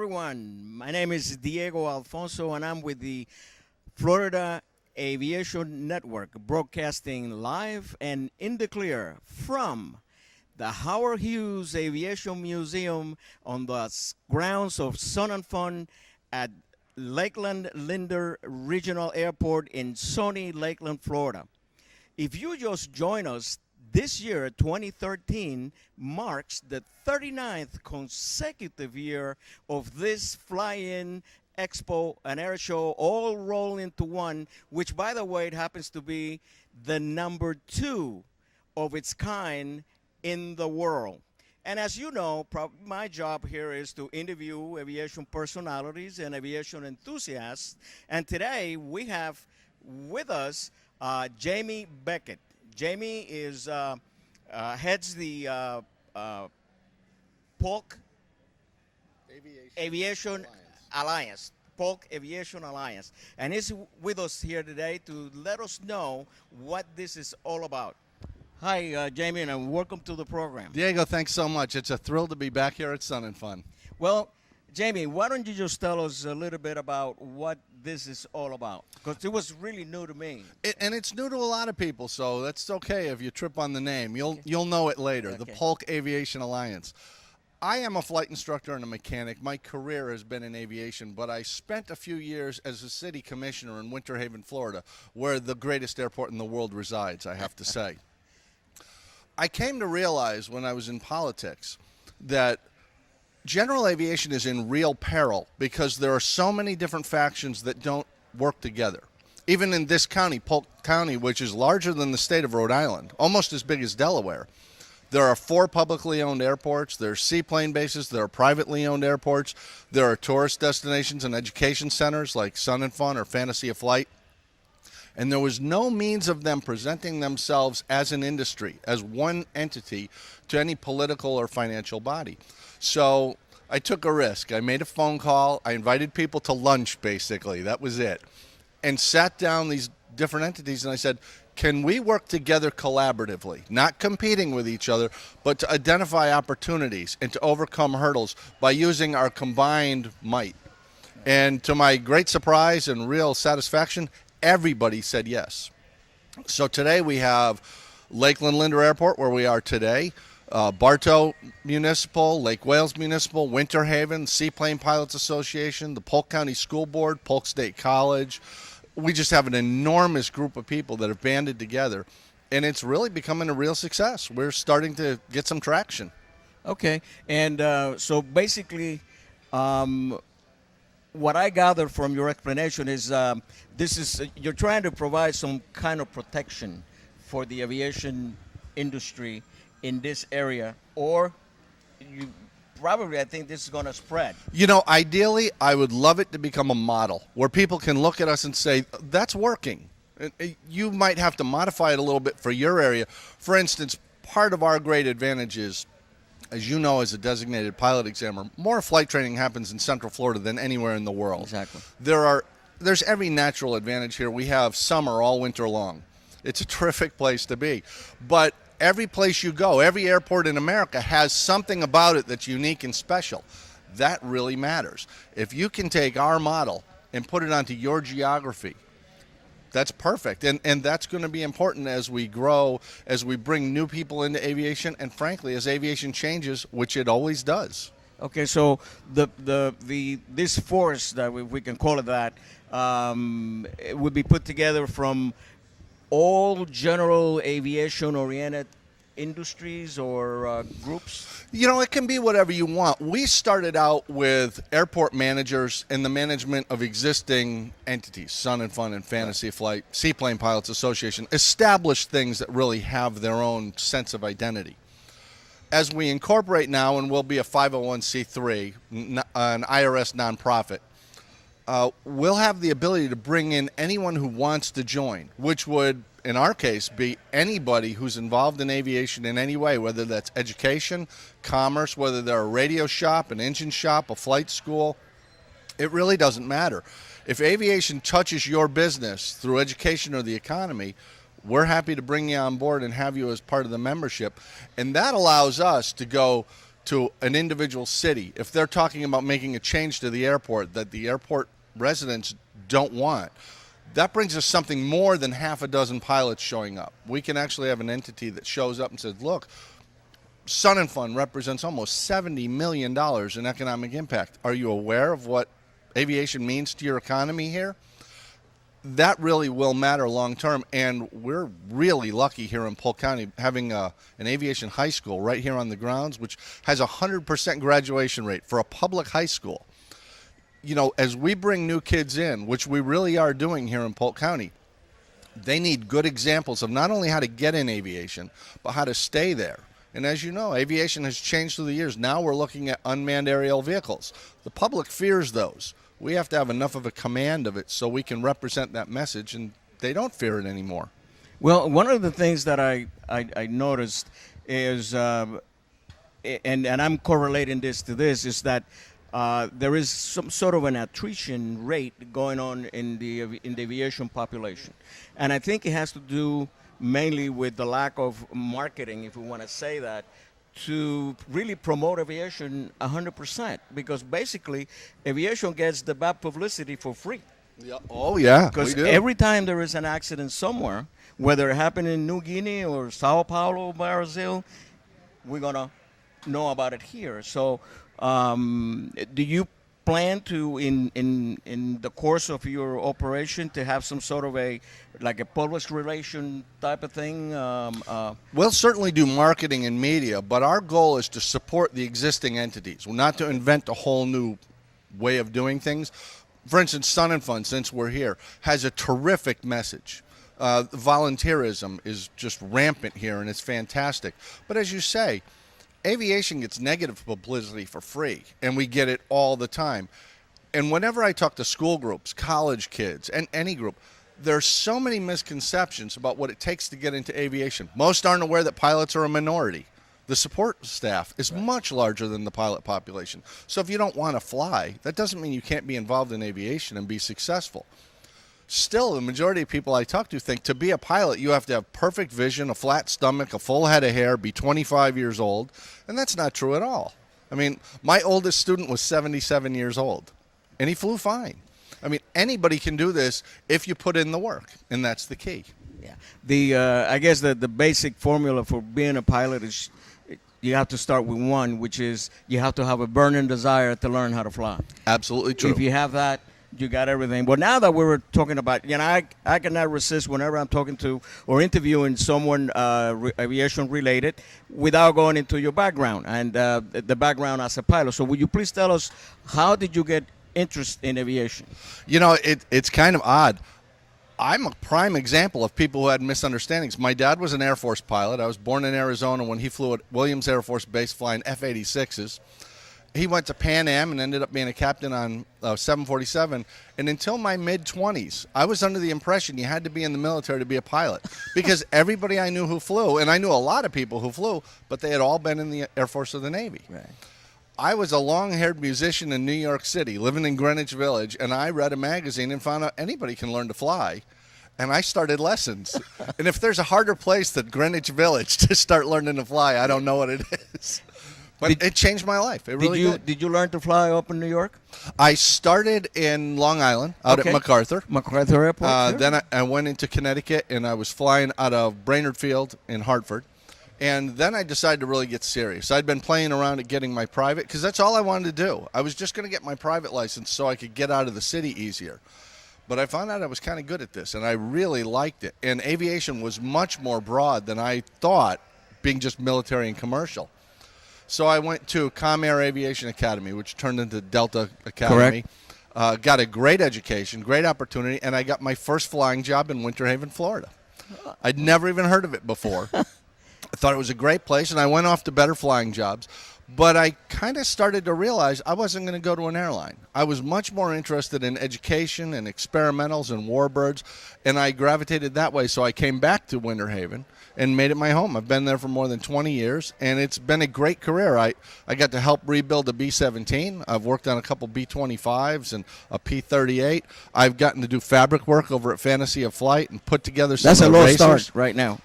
everyone. My name is Diego Alfonso, and I'm with the Florida Aviation Network, broadcasting live and in the clear from the Howard Hughes Aviation Museum on the grounds of Sun and Fun at Lakeland Linder Regional Airport in sunny Lakeland, Florida. If you just join us, this year, 2013, marks the 39th consecutive year of this fly-in expo and air show all rolled into one, which, by the way, it happens to be the number 2 of its kind in the world. And as you know, my job here is to interview aviation personalities and aviation enthusiasts. And today we have with us Jamie Beckett. Jamie is heads the Polk Aviation Alliance. Polk Aviation Alliance. And he's with us here today to let us know what this is all about. Hi, Jamie, and welcome to the program. Diego, thanks so much. It's a thrill to be back here at Sun and Fun. Well, Jamie, why don't you just tell us a little bit about what this is all about? Because it was really new to me. And it's new to a lot of people, so that's okay if you trip on the name. You'll know it later, the Polk Aviation Alliance. I am a flight instructor and a mechanic. My career has been in aviation, but I spent a few years as a city commissioner in Winter Haven, Florida, where the greatest airport in the world resides, I have to say. I came to realize when I was in politics that general aviation is in real peril because there are so many different factions that don't work together. Even in this county, Polk County, which is larger than the state of Rhode Island, almost as big as Delaware, there are 4 publicly owned airports, there are seaplane bases, there are privately owned airports, there are tourist destinations and education centers like Sun and Fun or Fantasy of Flight. And there was no means of them presenting themselves as an industry, as one entity, to any political or financial body. So I took a risk. I made a phone call. I invited people to lunch, basically. That was it. And sat down these different entities, and I said, can we work together collaboratively, not competing with each other, but to identify opportunities and to overcome hurdles by using our combined might? And to my great surprise and real satisfaction, everybody said yes. So today we have Lakeland Linder Airport, where we are today, Bartow Municipal, Lake Wales Municipal, Winter Haven, Seaplane Pilots Association, the Polk County School Board, Polk State College. We just have an enormous group of people that have banded together, and it's really becoming a real success. We're starting to get some traction. Okay, and so basically, what I gathered from your explanation is you're trying to provide some kind of protection for the aviation industry in this area, or you probably, I think this is going to spread. You know, ideally, I would love it to become a model where people can look at us and say, that's working. You might have to modify it a little bit for your area. For instance, part of our great advantage is, as you know, as a designated pilot examiner, more flight training happens in Central Florida than anywhere in the world. Exactly. There's every natural advantage here. We have summer all winter long. It's a terrific place to be. But every place you go, every airport in America has something about it that's unique and special. That really matters. If you can take our model and put it onto your geography, that's perfect. And that's going to be important as we grow, as we bring new people into aviation, and frankly, as aviation changes, which it always does. Okay, so this force, that we can call it that, it would be put together from all general aviation-oriented industries or groups? You know, it can be whatever you want. We started out with airport managers and the management of existing entities, Sun and Fun and Fantasy Flight, Seaplane Pilots Association, established things that really have their own sense of identity. As we incorporate now, and we'll be a 501c3, an IRS nonprofit, we'll have the ability to bring in anyone who wants to join, which would, in our case, be anybody who's involved in aviation in any way, whether that's education, commerce, whether they're a radio shop, an engine shop, a flight school. It really doesn't matter. If aviation touches your business through education or the economy, we're happy to bring you on board and have you as part of the membership. And that allows us to go to an individual city, if they're talking about making a change to the airport that the airport residents don't want, that brings us something more than half a dozen pilots showing up. We can actually have an entity that shows up and says, look, Sun and Fun represents almost $70 million in economic impact. Are you aware of what aviation means to your economy here? That really will matter long term, and we're really lucky here in Polk County having an aviation high school right here on the grounds, which has a 100% graduation rate for a public high school. You know, as we bring new kids in, which we really are doing here in Polk County, they need good examples of not only how to get in aviation, but how to stay there. And as you know, aviation has changed through the years. Now we're looking at unmanned aerial vehicles. The public fears those. We have to have enough of a command of it so we can represent that message, and they don't fear it anymore. Well, one of the things that I noticed is, and I'm correlating this to this, is that there is some sort of an attrition rate going on in the aviation population. And I think it has to do mainly with the lack of marketing, if we want to say that, to really promote aviation 100%, because basically aviation gets the bad publicity for free. Yeah. Oh, yeah. Because every time there is an accident somewhere, whether it happened in New Guinea or Sao Paulo, Brazil, we're going to know about it here. So do you plan to, in the course of your operation, to have some sort of a public relation type of thing? We'll certainly do marketing and media, but our goal is to support the existing entities, not to invent a whole new way of doing things. For instance, Sun and Fun, since we're here, has a terrific message. Volunteerism is just rampant here, and it's fantastic. But as you say, aviation gets negative publicity for free, and we get it all the time. And whenever I talk to school groups, college kids, and any group, there's so many misconceptions about what it takes to get into aviation. Most aren't aware that pilots are a minority. The support staff is much larger than the pilot population. So if you don't want to fly, that doesn't mean you can't be involved in aviation and be successful. Still, the majority of people I talk to think to be a pilot, you have to have perfect vision, a flat stomach, a full head of hair, be 25 years old, and that's not true at all. I mean, my oldest student was 77 years old, and he flew fine. I mean, anybody can do this if you put in the work, and that's the key. Yeah. I guess the basic formula for being a pilot is you have to start with one, which is you have to have a burning desire to learn how to fly. Absolutely true. If you have that, you got everything. But now that we were talking about, I cannot resist whenever I'm talking to or interviewing someone aviation related without going into your background and the background as a pilot. So would you please tell us, how did you get interest in aviation? You know, it's kind of odd. I'm a prime example of people who had misunderstandings. My dad was an Air Force pilot. I was born in Arizona when he flew at Williams Air Force Base flying F-86s. He went to Pan Am and ended up being a captain on 747. And until my mid-20s, I was under the impression you had to be in the military to be a pilot because everybody I knew who flew, and I knew a lot of people who flew, but they had all been in the Air Force or the Navy. Right. I was a long-haired musician in New York City, living in Greenwich Village, and I read a magazine and found out anybody can learn to fly. And I started lessons. And if there's a harder place than Greenwich Village to start learning to fly, I don't know what it is. But it changed my life. It really did. Did you learn to fly up in New York? I started in Long Island, out at MacArthur. MacArthur Airport. Sure. Then I went into Connecticut, and I was flying out of Brainerd Field in Hartford. And then I decided to really get serious. I'd been playing around at getting my private, because that's all I wanted to do. I was just going to get my private license so I could get out of the city easier. But I found out I was kind of good at this, and I really liked it. And aviation was much more broad than I thought, being just military and commercial. So I went to Comair Aviation Academy, which turned into Delta Academy. Correct. Got a great education, great opportunity, and I got my first flying job in Winter Haven, Florida. I'd never even heard of it before. I thought it was a great place, and I went off to better flying jobs. But I kind of started to realize I wasn't going to go to an airline. I was much more interested in education and experimentals and warbirds, and I gravitated that way. So I came back to Winter Haven and made it my home. I've been there for more than 20 years, and it's been a great career. I got to help rebuild a B-17. I've worked on a couple B-25s and a P-38. I've gotten to do fabric work over at Fantasy of Flight and put together some That's a low racers. start right now.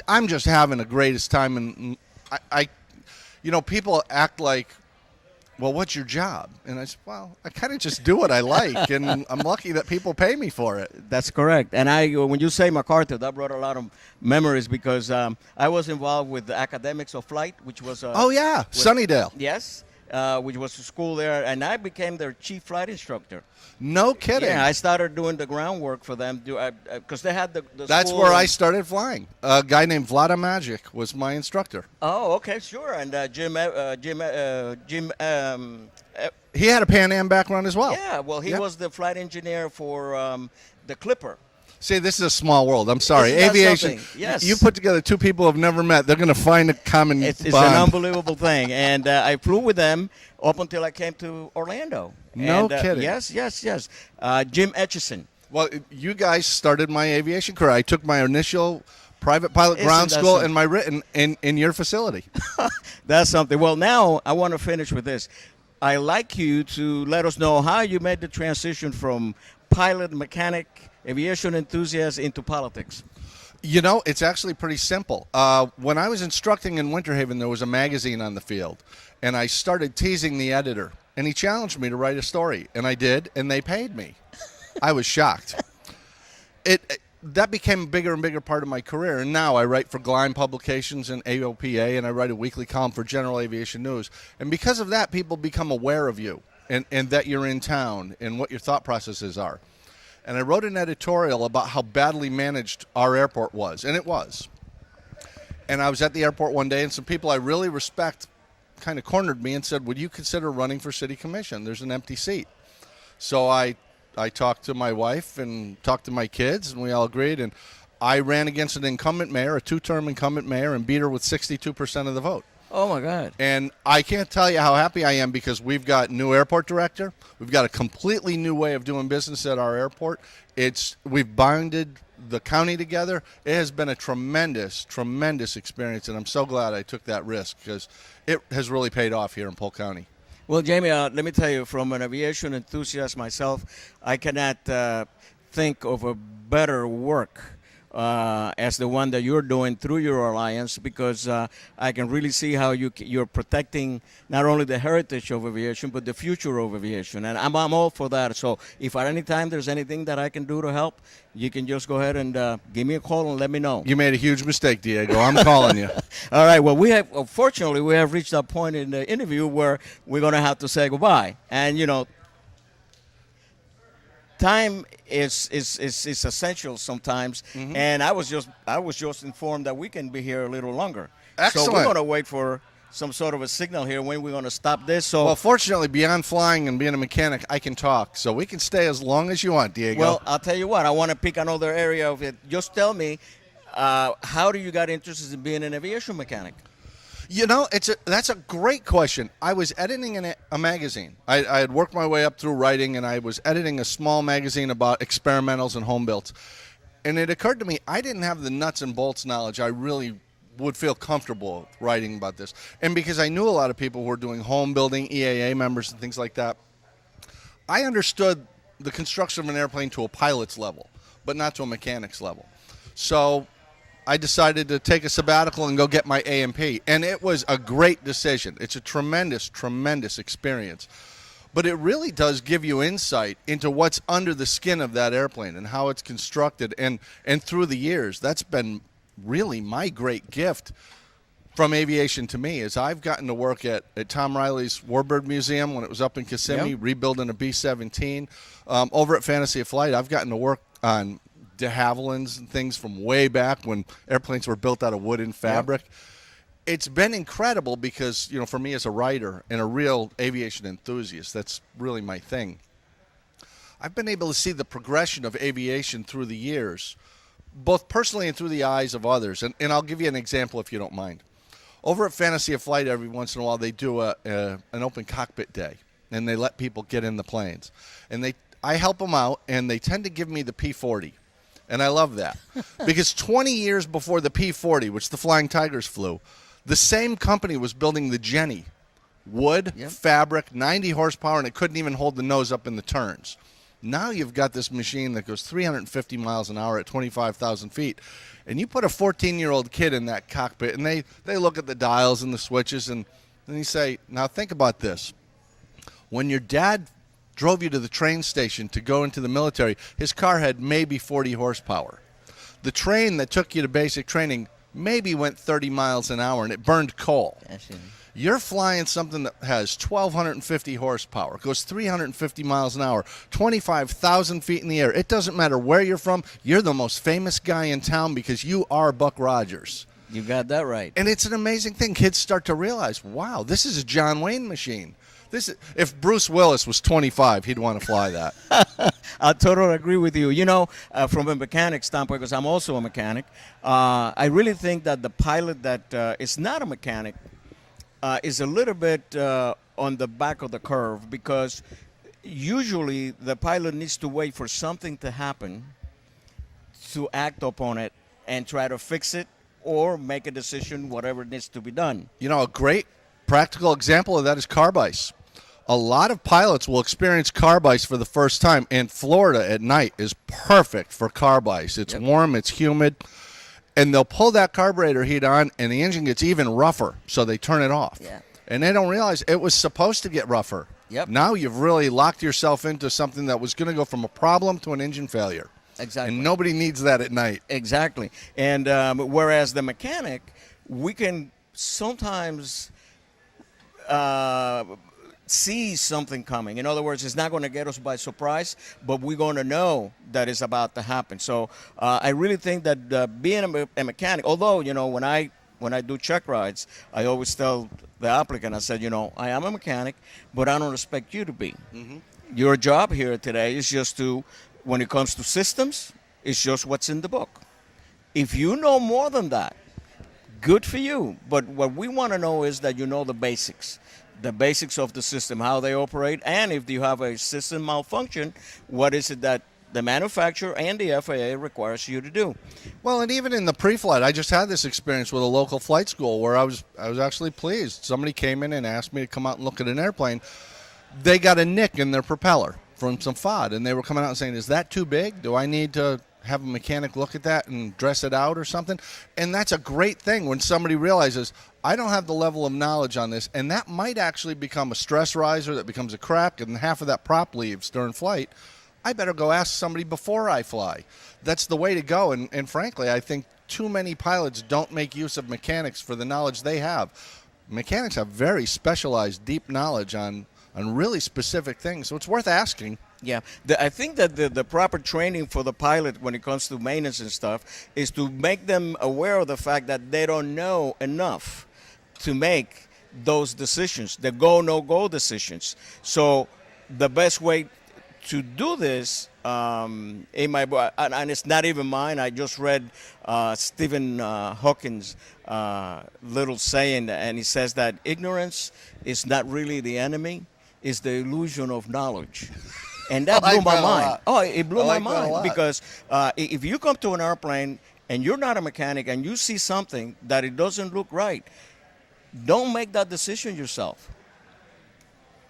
I'm just having the greatest time, and people act like, well, what's your job? And I said, well, I kind of just do what I like, and I'm lucky that people pay me for it. That's correct. And when you say MacArthur, that brought a lot of memories because I was involved with the Academics of Flight, which was Oh, yeah, Sunnydale. Yes, which was a school there, and I became their chief flight instructor. No kidding. Yeah, I started doing the groundwork for them because they had the That's school where I started flying. A guy named Vlada Magic was my instructor. Oh, okay, sure. And Jim, He had a Pan Am background as well. yeah, well, he was the flight engineer for the Clipper. See, this is a small world. I'm sorry. Isn't that Aviation. something? Yes. You put together two people who have never met. They're going to find a common It's bond. an unbelievable thing. And I flew with them up until I came to Orlando. No And, kidding. Yes. Jim Etchison. Well, you guys started my aviation career. I took my initial private pilot Isn't ground that school something? and my written in your facility. That's something. Well, now I want to finish with this. I like you to let us know how you made the transition from pilot, mechanic, aviation enthusiast into politics. It's actually pretty simple. When I was instructing in Winter Haven, there was a magazine on the field, and I started teasing the editor, and he challenged me to write a story, and I did, and they paid me. I was shocked. That became a bigger and bigger part of my career, and now I write for Gleim Publications and AOPA, and I write a weekly column for General Aviation News. And because of that, people become aware of you and that you're in town and what your thought processes are. And I wrote an editorial about how badly managed our airport was, and it was. And I was at the airport one day, and some people I really respect kind of cornered me and said, would you consider running for city commission? There's an empty seat. So I talked to my wife and talked to my kids, and we all agreed. And I ran against an incumbent mayor, a two-term incumbent mayor, and beat her with 62% of the vote. Oh, my God. And I can't tell you how happy I am because we've got new airport director. We've got a completely new way of doing business at our airport. We've bonded the county together. It has been a tremendous, tremendous experience, and I'm so glad I took that risk because it has really paid off here in Polk County. Well, Jamie, let me tell you, from an aviation enthusiast myself, I cannot think of a better work as the one that you're doing through your alliance, because I can really see how you're protecting not only the heritage of aviation but the future of aviation, and I'm all for that. So if at any time there's anything that I can do to help, you can just go ahead and give me a call and let me know. You made a huge mistake, Diego. I'm calling you. All right. Well, fortunately, we have reached that point in the interview where we're going to have to say goodbye, and time is essential sometimes, and I was just informed that we can be here a little longer. Excellent. So we're going to wait for some sort of a signal here when we're going to stop this. So, well, fortunately, beyond flying and being a mechanic, I can talk, so we can stay as long as you want, Diego. Well, I'll tell you what. I want to pick another area of it. Just tell me, how do you got interested in being an aviation mechanic? That's a great question. I was editing a magazine. I had worked my way up through writing, and I was editing a small magazine about experimentals and home builds. And it occurred to me I didn't have the nuts and bolts knowledge I really would feel comfortable writing about this. And because I knew a lot of people who were doing home building, EAA members and things like that, I understood the construction of an airplane to a pilot's level, but not to a mechanic's level. So I decided to take a sabbatical and go get my A&P, and it was a great decision. It's a tremendous, tremendous experience. But it really does give you insight into what's under the skin of that airplane and how it's constructed. And through the years, that's been really my great gift from aviation to me, is I've gotten to work at Tom Riley's Warbird Museum when it was up in Kissimmee, rebuilding a B-17. Over at Fantasy of Flight, I've gotten to work on de Havillands and things from way back when airplanes were built out of wood and fabric. It's been incredible because, for me as a writer and a real aviation enthusiast, that's really my thing. I've been able to see the progression of aviation through the years, both personally and through the eyes of others. And I'll give you an example if you don't mind. Over at Fantasy of Flight, every once in a while, they do an open cockpit day, and they let people get in the planes. And I help them out, and they tend to give me the P-40. And I love that because 20 years before the P-40, which the Flying Tigers flew, the same company was building the Jenny. Wood, fabric, 90 horsepower, and it couldn't even hold the nose up in the turns. Now you've got this machine that goes 350 miles an hour at 25,000 feet. And you put a 14-year-old kid in that cockpit, and they look at the dials and the switches, and Then you say, now think about this. When your dad drove you to the train station to go into the military, his car had maybe 40 horsepower. The train that took you to basic training maybe went 30 miles an hour, and it burned coal. You're flying something that has 1,250 horsepower, goes 350 miles an hour, 25,000 feet in the air. It doesn't matter where you're from. You're the most famous guy in town because you are Buck Rogers. You got that right. And it's an amazing thing. Kids start to realize, wow, this is a John Wayne machine. If Bruce Willis was 25, he'd want to fly that. I totally agree with you. You know, from a mechanic standpoint, because I'm also a mechanic, I really think that the pilot that is not a mechanic is a little bit on the back of the curve, because usually the pilot needs to wait for something to happen to act upon it and try to fix it or make a decision, whatever needs to be done. You know, a great practical example of that is carb ice. A lot of pilots will experience carb ice for the first time, and Florida at night is perfect for carb ice. It's warm, it's humid, and they'll pull that carburetor heat on, and the engine gets even rougher, so they turn it off. Yeah. And they don't realize it was supposed to get rougher. Yep. Now you've really locked yourself into something that was going to go from a problem to an engine failure. Exactly. And nobody needs that at night. Exactly. And whereas the mechanic, we can sometimes see something coming. In other words, it's not going to get us by surprise, but we're going to know that it's about to happen. So I really think that being a mechanic, although, you know, when I do check rides, I always tell the applicant, I said, you know, I am a mechanic, but I don't expect you to be. Mm-hmm. Your job here today is just to, when it comes to systems, it's just what's in the book. If you know more than that, good for you. But what we want to know is that you know the basics of the system, how they operate, and if you have a system malfunction, what is it that the manufacturer and the FAA requires you to do. Well, and even in the pre-flight, I just had this experience with a local flight school where I was actually pleased. Somebody came in and asked me to come out and look at an airplane. They got a nick in their propeller from some FOD, and they were coming out and saying, is that too big? Do I need to have a mechanic look at that and dress it out or something? And that's a great thing when somebody realizes, I don't have the level of knowledge on this, and that might actually become a stress riser that becomes a crack, and half of that prop leaves during flight. I better go ask somebody before I fly. That's the way to go, and frankly, I think too many pilots don't make use of mechanics for the knowledge they have. Mechanics have very specialized, deep knowledge on really specific things, so it's worth asking. Yeah, I think that the proper training for the pilot when it comes to maintenance and stuff is to make them aware of the fact that they don't know enough to make those decisions, the go, no-go decisions. So the best way to do this, in my book, and it's not even mine, I just read Stephen Hawking's little saying, and he says that ignorance is not really the enemy, it's the illusion of knowledge. And that blew my mind. Oh, it blew my mind because if you come to an airplane and you're not a mechanic and you see something that it doesn't look right, don't make that decision yourself.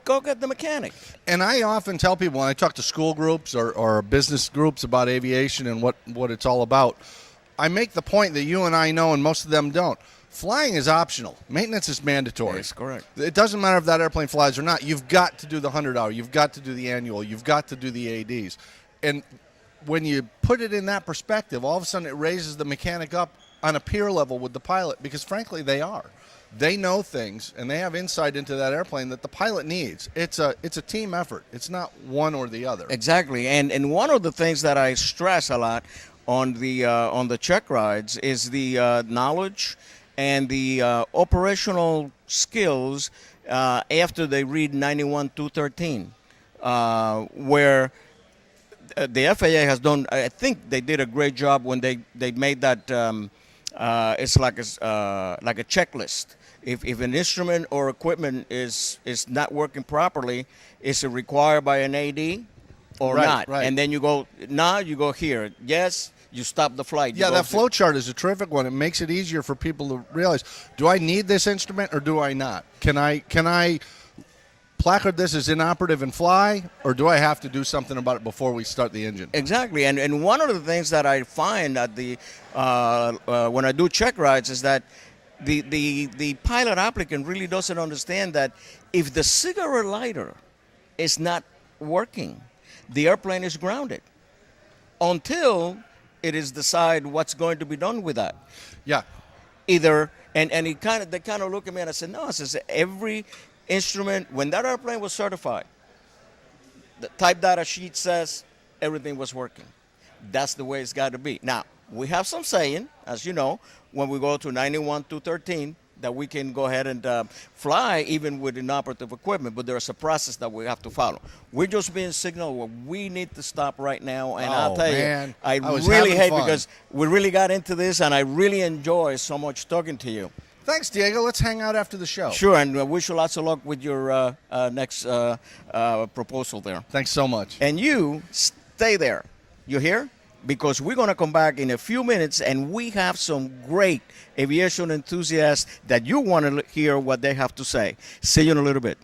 Go get the mechanic. And I often tell people when I talk to school groups or business groups about aviation and what it's all about, I make the point that you and I know and most of them don't. Flying is optional. Maintenance is mandatory. That's correct. It doesn't matter if that airplane flies or not. You've got to do the 100-hour. You've got to do the annual. You've got to do the ADs. And when you put it in that perspective, all of a sudden it raises the mechanic up on a peer level with the pilot because, frankly, they are. They know things, and they have insight into that airplane that the pilot needs. It's a team effort. It's not one or the other. Exactly. And one of the things that I stress a lot on the check rides is the knowledge and the operational skills after they read 91-213, where the FAA has done, I think they did a great job when they made that, it's like a checklist. If an instrument or equipment is not working properly, is it required by an AD or not? Right. And then you go, you go here. Yes, you stop the flight. Yeah, that flow chart is a terrific one. It makes it easier for people to realize, do I need this instrument or do I not? Can I placard this as inoperative and fly, or do I have to do something about it before we start the engine? Exactly. And one of the things that I find at the when I do check rides is that the pilot applicant really doesn't understand that if the cigarette lighter is not working, the airplane is grounded until it is decided what's going to be done with that. Yeah. Either and they kind of look at me and I said, no, I said every instrument when that airplane was certified, the type data sheet says everything was working. That's the way it's got to be. Now, we have some saying, as you know, when we go to 91 to 13, that we can go ahead and fly even with inoperative equipment, but there's a process that we have to follow. We're just being signaled where we need to stop right now, and I'll tell you, I really hate fun. Because we really got into this, and I really enjoy so much talking to you. Thanks, Diego. Let's hang out after the show. Sure, and I wish you lots of luck with your next proposal there. Thanks so much. And you stay there. You hear? Because we're going to come back in a few minutes, and we have some great aviation enthusiasts that you want to hear what they have to say. See you in a little bit.